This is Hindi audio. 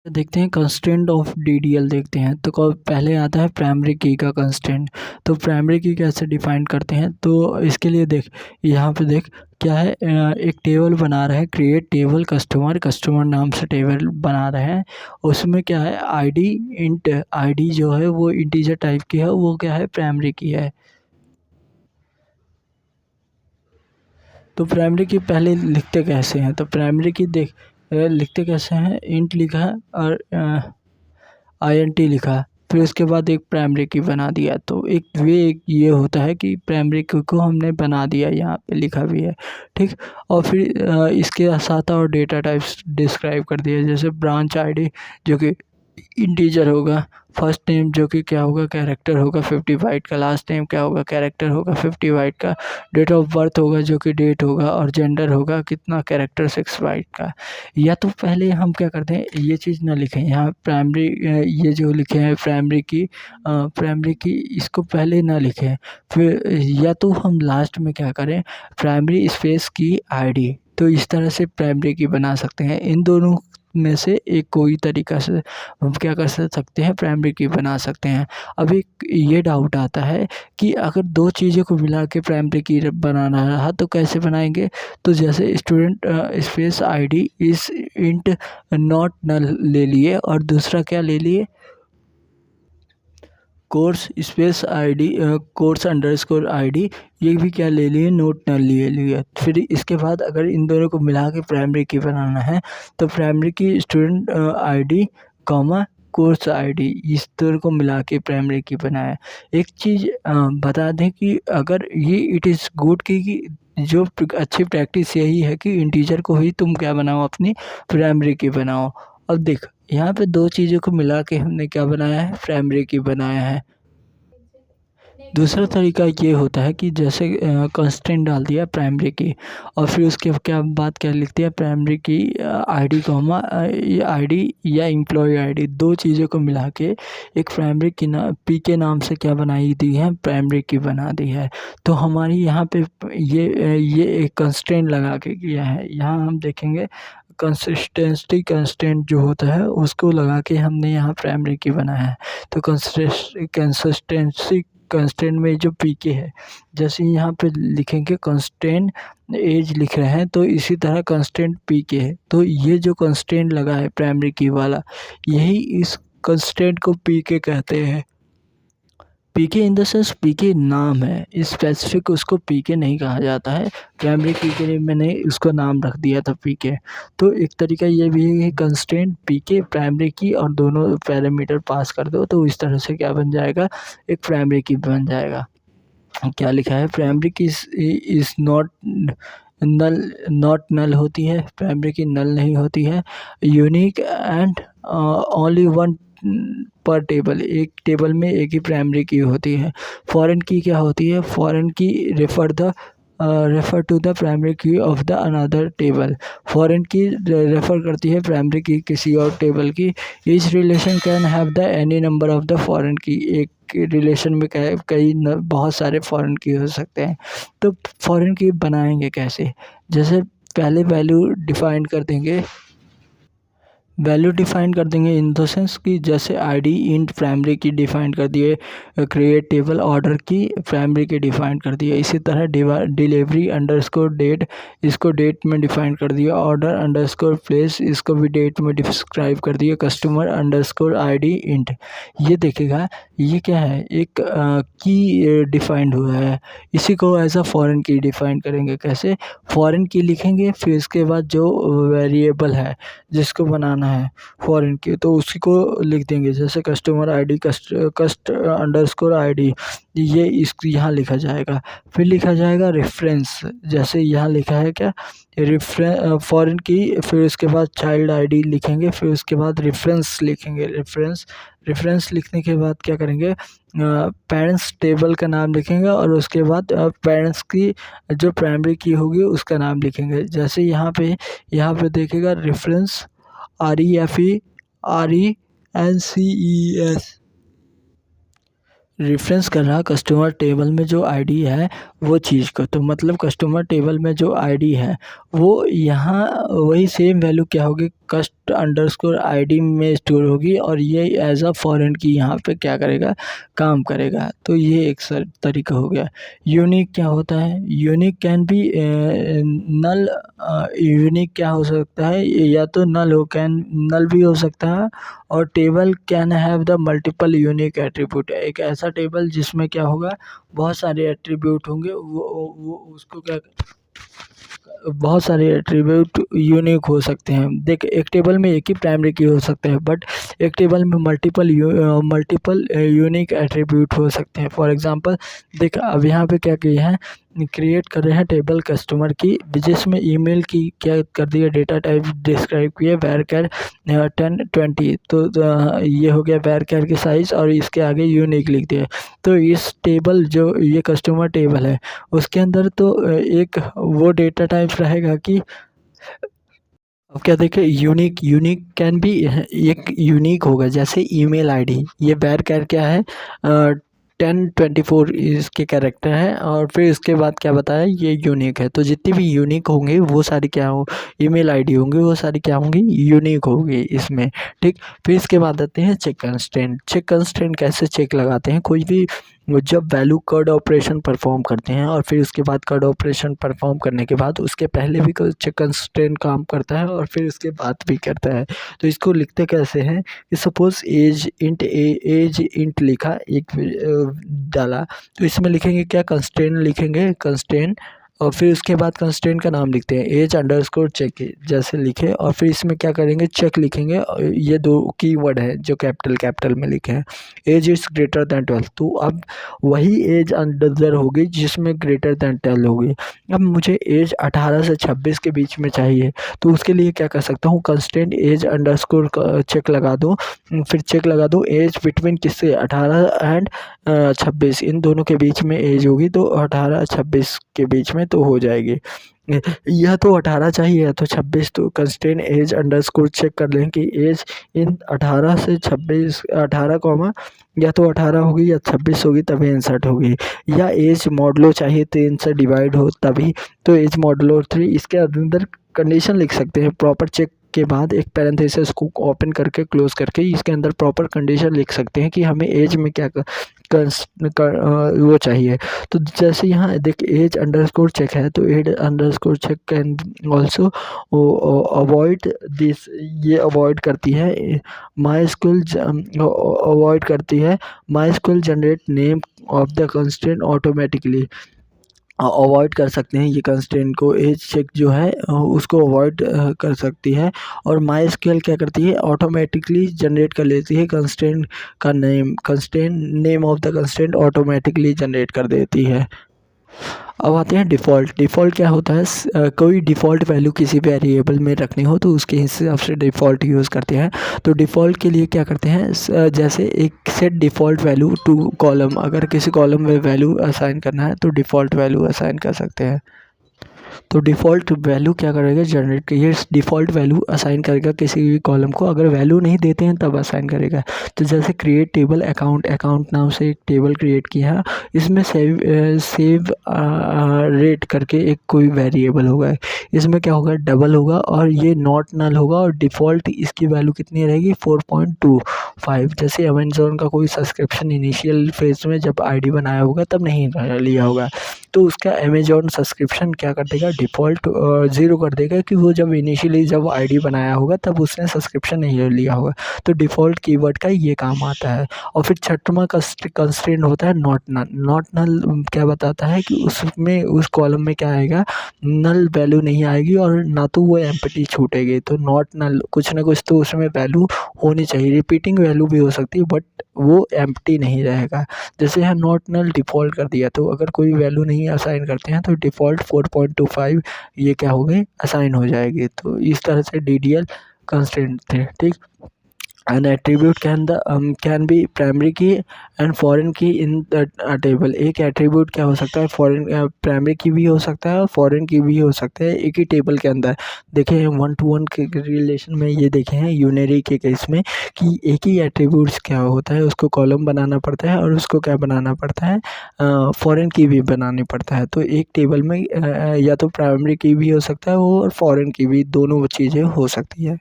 देखते हैं कंस्ट्रेंट ऑफ डीडीएल देखते हैं। तो पहले आता है प्राइमरी की का कंस्ट्रेंट। तो प्राइमरी की कैसे डिफाइन करते हैं, तो इसके लिए देख यहाँ पे देख क्या है, एक टेबल बना रहे हैं, क्रिएट टेबल कस्टमर नाम से टेबल बना रहे हैं। उसमें क्या है, आईडी इंट, आईडी जो है वो इंटीजर टाइप की है, वो क्या है प्राइमरी की है। तो प्राइमरी की पहले लिखते कैसे हैं, तो प्राइमरी की देख लिखते कैसे हैं, इंट लिखा है और INT लिखा, फिर उसके बाद एक प्राइमरी की बना दिया। तो एक ये होता है कि प्राइमरी की को हमने बना दिया, यहाँ पे लिखा भी है, ठीक। और फिर इसके साथ और डेटा टाइप्स डिस्क्राइब कर दिया, जैसे ब्रांच आईडी जो कि इंटीजर होगा, फर्स्ट नेम जो कि क्या होगा कैरेक्टर होगा 50 बाइट का, लास्ट नेम क्या होगा कैरेक्टर होगा 50 बाइट का, डेट ऑफ बर्थ होगा जो कि डेट होगा, और जेंडर होगा कितना कैरेक्टर 6 बाइट का। या तो पहले हम क्या करते हैं, ये चीज़ ना लिखें यहाँ प्राइमरी, ये जो लिखे हैं प्राइमरी की इसको पहले ना लिखें, फिर या तो हम लास्ट में क्या करें, प्राइमरी स्पेस की आईडी। तो इस तरह से प्राइमरी की बना सकते हैं। इन दोनों में से एक कोई तरीका से हम क्या कर सकते हैं, प्राइमरी की बना सकते हैं। अब एक ये डाउट आता है कि अगर दो चीज़ों को मिला के प्राइमरी की बनाना रहा तो कैसे बनाएंगे। तो जैसे स्टूडेंट स्पेस आईडी इस इंट नॉट नल ले लिए, और दूसरा क्या ले लिए, course space ID course underscore ID, ये भी क्या ले लिए, नोट नल ले लिए। फिर इसके बाद अगर इन दोनों को मिला के प्राइमरी की बनाना है तो प्राइमरी की student ID comma course ID, इस दोनों को मिला के प्राइमरी की बनाया। एक चीज़ बता दें कि अगर ये इट इज़ गुड कि जो अच्छी प्रैक्टिस यही है कि इंटीजर को ही तुम क्या बनाओ, अपनी प्राइमरी की बनाओ। अब देख यहाँ पे दो चीज़ों को मिला के हमने क्या बनाया है, प्राइमरी की बनाया है। दूसरा तरीका ये होता है कि जैसे कंस्ट्रेंट डाल दिया प्राइमरी की, और फिर उसके क्या बात क्या लिख दिया, प्राइमरी की आईडी कॉमा आईडी या एम्प्लॉय आईडी, दो चीज़ों को मिला के एक प्राइमरी की पी के नाम से क्या बनाई दी है, प्राइमरी की बना दी है। तो हमारी यहाँ पे ये एक कंस्ट्रेंट लगा के किया है। यहाँ हम देखेंगे कंसिस्टेंसी कंस्टेंट जो होता है उसको लगा के हमने यहाँ प्राइमरी की बनाया है। तो कंसिस्टेंसी कंस्टेंट में जो पीके है, जैसे यहाँ पे लिखेंगे कंस्टेंट एज लिख रहे हैं, तो इसी तरह कंस्टेंट पीके है। तो ये जो कंस्टेंट लगा है प्राइमरी की वाला, यही इस कंस्टेंट को पीके कहते हैं। पीके इन द सेंस पीके नाम है, स्पेसिफिक उसको पीके नहीं कहा जाता है। प्राइमरी की के लिए मैंने उसको नाम रख दिया था पीके। तो एक तरीका ये भी है कि कंस्ट्रेंट पीके प्राइमरी की और दोनों पैरामीटर पास कर दो, तो इस तरह से क्या बन जाएगा, एक प्राइमरी की बन जाएगा। क्या लिखा है, प्राइमरी की इज़ नॉट नल होती है, प्राइमरी की नल नहीं होती है। यूनिक एंड ओनली वन पर टेबल, एक टेबल में एक ही प्राइमरी की होती है। फॉरेन की क्या होती है, फॉरेन की रेफर टू द प्राइमरी की of the another table, foreign की रेफर करती है प्राइमरी की किसी और टेबल की। Each relation can have the any number of the foreign की, एक रिलेशन में बहुत सारे फॉरेन की हो सकते हैं। तो फॉरेन की बनाएंगे कैसे, जैसे पहले वैल्यू डिफाइन कर देंगे इन द सेंस कि जैसे आईडी इंट प्राइमरी की डिफाइन कर दिए, क्रिएट टेबल ऑर्डर की प्राइमरी की डिफाइन कर दिए। इसी तरह डिलीवरी अंडरस्कोर डेट, इसको डेट में डिफाइन कर दिया। ऑर्डर अंडरस्कोर प्लेस, इसको भी डेट में डिस्क्राइब कर दिया। कस्टमर अंडरस्कोर आईडी इंट, ये देखेगा ये क्या है, एक की डिफाइंड हुआ है, इसी को एज अ फॉरेन की डिफाइन करेंगे। कैसे, फॉरेन की लिखेंगे, फिर इसके बाद जो वेरिएबल है जिसको बनाना है फॉरेन की, तो उसी को लिख देंगे। जैसे कस्टमर आईडी कस्ट अंडरस्कोर आईडी, ये इसको यहाँ लिखा जाएगा। फिर लिखा जाएगा रेफरेंस, जैसे यहाँ लिखा है क्या, फॉरेन की, फिर उसके बाद चाइल्ड आईडी लिखेंगे, फिर उसके बाद रेफरेंस लिखेंगे। रेफरेंस लिखने के बाद क्या करेंगे, पेरेंट्स टेबल का नाम लिखेंगे, और उसके बाद पेरेंट्स की जो प्राइमरी की होगी उसका नाम लिखेंगे। जैसे यहाँ पे देखेगा रेफरेंस REFERENCES, रेफरेंस कर रहा कस्टमर टेबल में जो आईडी है वो चीज़ को। तो मतलब कस्टमर टेबल में जो आईडी है वो यहाँ वही सेम वैल्यू क्या होगी, कस्ट अंडरस्कोर आईडी में स्टोर होगी और ये एज अ फॉरेन की यहाँ पे क्या करेगा, काम करेगा। तो ये एक तरीका हो गया। यूनिक क्या होता है, unique can be null. Unique क्या हो सकता है, या तो नल हो, कैन नल भी हो सकता है। और table can have the multiple unique attribute, एक ऐसा टेबल जिसमें क्या होगा, बहुत सारे एट्रीब्यूट होंगे, वो उसको क्या, बहुत सारे एट्रीब्यूट यूनिक हो सकते हैं। देख, एक टेबल में एक ही प्राइमरी की हो सकते हैं, बट एक टेबल में मल्टीपल यूनिक एट्रीब्यूट हो सकते हैं। फॉर एग्जांपल देख, अब यहाँ पे क्या किया है, क्रिएट कर रहे हैं टेबल कस्टमर की, जिसमें ईमेल की क्या कर दिया, डेटा टाइप डिस्क्राइब किया varchar 1020। तो ये हो गया varchar की साइज़, और इसके आगे यूनिक लिख दिया। तो इस टेबल जो ये कस्टमर टेबल है उसके अंदर तो एक वो डेटा टाइप रहेगा कि, अब क्या देखें, यूनिक कैन बी, एक यूनिक होगा जैसे ईमेल आईडी, ये varchar क्या है, 1024 इसके कैरेक्टर है, और फिर इसके बाद क्या बताया, ये यूनिक है। तो जितनी भी यूनिक होंगे वो सारी क्या हो, ईमेल आईडी होंगी, वो सारी क्या होंगी, यूनिक होगी इसमें। ठीक, फिर इसके बाद आते हैं चेक कंस्ट्रेंट। चेक कंस्ट्रेंट कैसे चेक लगाते हैं, कोई भी जब वैल्यू कड ऑपरेशन परफॉर्म करते हैं और फिर उसके बाद कड ऑपरेशन परफॉर्म करने के बाद उसके पहले भी चेक कंस्ट्रेंट काम करता है और फिर उसके बाद भी करता है। तो इसको लिखते कैसे हैं कि सपोज एज इंट लिखा, एक डाला, तो इसमें लिखेंगे क्या, कंस्ट्रेंट लिखेंगे, कंस्ट्रेंट, और फिर उसके बाद कंस्ट्रेंट का नाम लिखते हैं एज अंडरस्कोर चेक जैसे लिखे, और फिर इसमें क्या करेंगे, चेक लिखेंगे। ये दो कीवर्ड है जो कैपिटल में लिखे हैं, एज इज ग्रेटर दैन 12। तो अब वही एज अंडर होगी जिसमें ग्रेटर दैन 12 होगी। अब मुझे एज 18 से 26 के बीच में चाहिए, तो उसके लिए क्या कर सकता हूँ, कंस्ट्रेंट एज अंडरस्कोर चेक लगा दूँ, फिर चेक लगा दूँ एज बिटवीन किससे, 18 एंड 26, इन दोनों के बीच में एज होगी, तो 18-26 के बीच में तो हो जाएगी। यह तो 18 चाहिए या तो 26, तो कंस्ट्रेंट एज अंडरस्कोर चेक कर लें कि एज इन 18 से 26, 18 कॉमा या तो 18 होगी या 26 होगी तभी इंसर्ट होगी, या एज मॉडलो चाहिए 3 से डिवाइड हो तभी, तो एज मॉडलो 3। इसके अंदर कंडीशन लिख सकते हैं, प्रॉपर चेक के बाद एक पैरेंथेसिस को ओपन करके क्लोज करके इसके अंदर प्रॉपर कंडीशन लिख सकते हैं कि हमें एज में क्या वो चाहिए। तो जैसे यहाँ देख एज अंडरस्कोर चेक है, तो as underscore check can also avoid this, ये अवॉइड करती है MySQL, अवॉइड करती है MySQL generate name of the constraint automatically. Avoid कर सकते हैं ये कंस्ट्रेंट को, एज चेक जो है उसको अवॉइड कर सकती है। और MySQL क्या करती है, ऑटोमेटिकली जनरेट कर लेती है कंस्ट्रेंट का name, constraint name of the constraint automatically generate कर देती है। अब आते हैं डिफ़ॉल्ट। डिफ़ॉल्ट क्या होता है, कोई डिफ़ॉल्ट वैल्यू किसी वेरिएबल में रखनी हो तो उसके हिसाब से डिफ़ॉल्ट यूज़ करते हैं। तो डिफ़ॉल्ट के लिए क्या करते हैं, जैसे एक set default value to column, अगर किसी कॉलम में वैल्यू असाइन करना है तो डिफ़ॉल्ट वैल्यू असाइन कर सकते हैं। तो डिफ़ॉल्ट वैल्यू क्या करेगा, जनरेट, ये डिफ़ॉल्ट वैल्यू असाइन करेगा किसी भी कॉलम को, अगर वैल्यू नहीं देते हैं तब असाइन करेगा। तो जैसे क्रिएट टेबल अकाउंट नाम से एक टेबल क्रिएट किया, इसमें सेव रेट करके एक कोई वेरिएबल होगा, इसमें क्या होगा, डबल होगा और ये नॉट नल होगा, और डिफ़ॉल्ट इसकी वैल्यू कितनी रहेगी, 4.25। जैसे अमेज़न का कोई सब्सक्रिप्शन इनिशियल फेज में जब आईडी बनाया होगा तब नहीं लिया होगा, तो उसका अमेज़न सब्सक्रिप्शन क्या कर देगा, डिफ़ॉल्ट 0 कर देगा कि वो जब इनिशियली जब आईडी बनाया होगा तब उसने सब्सक्रिप्शन नहीं लिया होगा। तो डिफ़ॉल्ट कीवर्ड का ये काम आता है। और फिर छठवां कंस्ट्रेंट होता है नॉट नल। नॉट नल क्या बताता है कि उसमें उस कॉलम में क्या आएगा, नल वैल्यू नहीं आएगी और ना तो वो एम्प्टी छूटेगी। तो नॉट नल, कुछ ना कुछ तो उसमें वैल्यू होनी चाहिए, रिपीटिंग वैल्यू भी हो सकती है बट वो एम्प्टी नहीं रहेगा। जैसे यहाँ नॉट नल डिफ़ॉल्ट कर दिया, तो अगर कोई वैल्यू नहीं असाइन करते हैं तो डिफ़ॉल्ट 4.25 ये क्या हो गई, असाइन हो जाएगी। तो इस तरह से DDL कंस्ट्रेंट थे। ठीक, An attribute can be primary key and foreign key in the table. एक attribute क्या हो सकता है, foreign primary key भी हो सकता है और foreign key भी हो सकता है एक ही टेबल के अंदर। देखे हैं 1-to-1 के रिलेशन में, ये देखे हैं यूनरी के केस में कि एक ही एट्रीब्यूट्स क्या होता है, उसको कॉलम बनाना पड़ता है और उसको क्या बनाना पड़ता है, फॉरेन की भी बनानी पड़ता है। तो एक टेबल में या तो प्राइमरी की भी हो सकता है वो और फॉरेन की भी, दोनों चीज़ें हो सकती है।